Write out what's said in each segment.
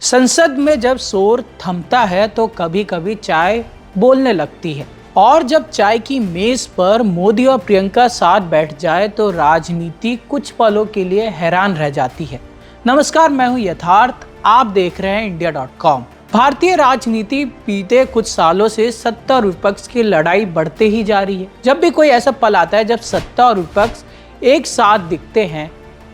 संसद में जब शोर थमता है तो कभी कभी चाय बोलने लगती है, और जब चाय की मेज पर मोदी और प्रियंका साथ बैठ जाए तो राजनीति कुछ पलों के लिए हैरान रह जाती है। नमस्कार, मैं हूं यथार्थ, आप देख रहे हैं India.com। भारतीय राजनीति बीते कुछ सालों से सत्ता और विपक्ष की लड़ाई बढ़ते ही जा रही है। जब भी कोई ऐसा पल आता है जब सत्ता और विपक्ष एक साथ दिखते हैं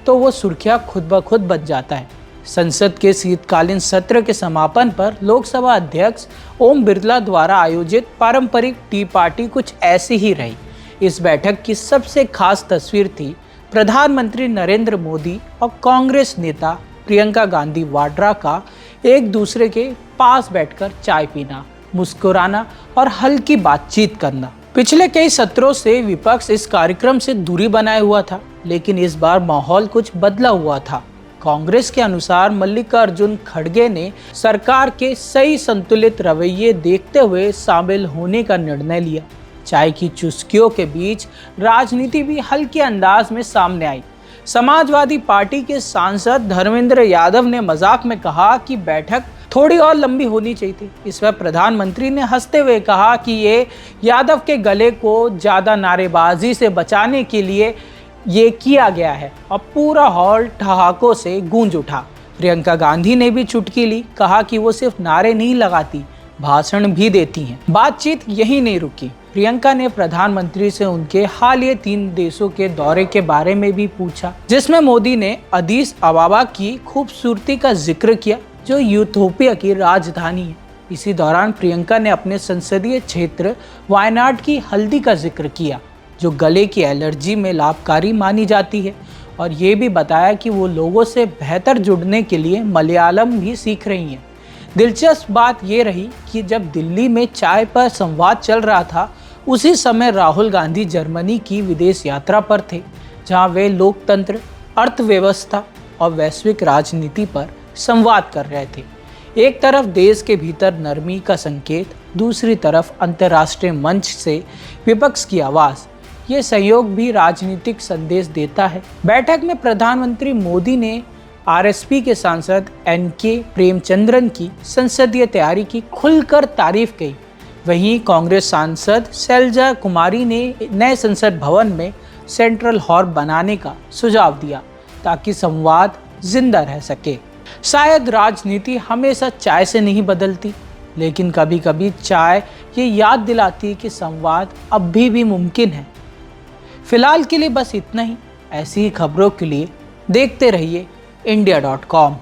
तो वो सुर्खियां खुद ब खुद बच जाता है। संसद के शीतकालीन सत्र के समापन पर लोकसभा अध्यक्ष ओम बिरला द्वारा आयोजित पारंपरिक टी पार्टी कुछ ऐसी ही रही। इस बैठक की सबसे खास तस्वीर थी प्रधानमंत्री नरेंद्र मोदी और कांग्रेस नेता प्रियंका गांधी वाड्रा का एक दूसरे के पास बैठकर चाय पीना, मुस्कुराना और हल्की बातचीत करना। पिछले कई सत्रों से विपक्ष इस कार्यक्रम से दूरी बनाए हुआ था, लेकिन इस बार माहौल कुछ बदला हुआ था। कांग्रेस के अनुसार मल्लिकार्जुन खड़गे ने सरकार के सही संतुलित रवैये देखते हुए शामिल होने का निर्णय लिया। चाय की चुस्कियों के बीच राजनीति भी हल्के अंदाज में सामने आई। समाजवादी पार्टी के सांसद धर्मेंद्र यादव ने मजाक में कहा कि बैठक थोड़ी और लंबी होनी चाहिए थी। इस पर प्रधानमंत्री ने हंसते हुए कहा कि ये यादव के गले को ज्यादा नारेबाजी से बचाने के लिए ये किया गया है, और पूरा हॉल ठहाकों से गूंज उठा। प्रियंका गांधी ने भी चुटकी ली, कहा कि वो सिर्फ नारे नहीं लगाती, भाषण भी देती हैं। बातचीत यही नहीं रुकी। प्रियंका ने प्रधानमंत्री से उनके हालिया 3 देशों के दौरे के बारे में भी पूछा, जिसमें मोदी ने अदीस अबाबा की खूबसूरती का जिक्र किया, जो यूथोपिया की राजधानी है। इसी दौरान प्रियंका ने अपने संसदीय क्षेत्र वायनाड की हल्दी का जिक्र किया, जो गले की एलर्जी में लाभकारी मानी जाती है, और ये भी बताया कि वो लोगों से बेहतर जुड़ने के लिए मलयालम भी सीख रही हैं। दिलचस्प बात ये रही कि जब दिल्ली में चाय पर संवाद चल रहा था, उसी समय राहुल गांधी जर्मनी की विदेश यात्रा पर थे, जहां वे लोकतंत्र, अर्थव्यवस्था और वैश्विक राजनीति पर संवाद कर रहे थे। एक तरफ देश के भीतर नरमी का संकेत, दूसरी तरफ अंतर्राष्ट्रीय मंच से विपक्ष की आवाज़। ये सहयोग भी राजनीतिक संदेश देता है। बैठक में प्रधानमंत्री मोदी ने आरएसपी के सांसद एनके प्रेमचंद्रन की संसदीय तैयारी की खुलकर तारीफ की। वहीं कांग्रेस सांसद शैलजा कुमारी ने नए संसद भवन में सेंट्रल हॉल बनाने का सुझाव दिया, ताकि संवाद जिंदा रह सके। शायद राजनीति हमेशा चाय से नहीं बदलती, लेकिन कभी कभी चाय ये याद दिलाती है कि संवाद अब भी मुमकिन है। फिलहाल के लिए बस इतना ही। ऐसी ही खबरों के लिए देखते रहिए India.com।